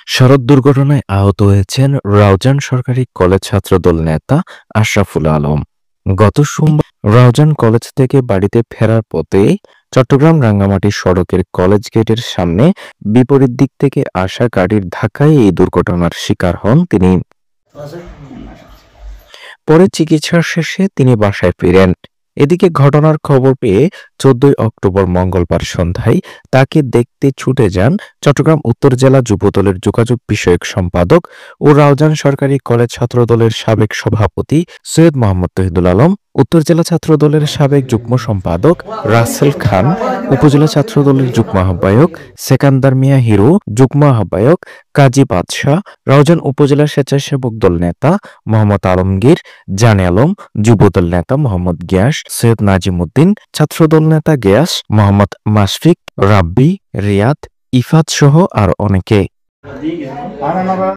সড়ক দুর্ঘটনায় আহত হয়েছেন রাউজান সরকারি কলেজ ছাত্রদল নেতা আশরাফুল আলম। গত সোমবার রাউজান কলেজ থেকে বাড়িতে ফেরার পথে চট্টগ্রাম রাঙ্গামাটি সড়কের কলেজ গেটের সামনে বিপরীত দিক থেকে আসা গাড়ির ধাক্কায় এই দুর্ঘটনার শিকার হন তিনি। পরে চিকিৎসা শেষে তিনি বাসায় ফিরেন। এদিকে ঘটনার খবর পেয়ে ১৪ অক্টোবর মঙ্গলবার সন্ধ্যায় তাকে দেখতে ছুটে যান চট্টগ্রাম উত্তর জেলা যুবদলের যোগাযোগ বিষয়ক সম্পাদক ও রাউজান সরকারি কলেজ ছাত্রদলের সাবেক সভাপতি সৈয়দ মোহাম্মদ তহিদুল আলম, উত্তর জেলা ছাত্রদলের সাবেক যুগ্ম সম্পাদক রাসেল খান, উপজেলা ছাত্রদলের যুগ্ম আহ্বায়ক সেকান্দার মিয়া হিরো, যুগ্ম আহ্বায়ক কাজী বাদশাহ, রাউজান উপজেলা স্বেচ্ছাসেবক দল নেতা মোহাম্মদ আলমগীর, জানে আলম, যুবদল নেতা মোহাম্মদ গিয়াস, সৈয়দ নাজিম উদ্দিন, ছাত্রদল নেতা গিয়াস, মোহাম্মদ মাশফিক, রাব্বি, রিয়াদ, ইফাত সহ আর অনেকে।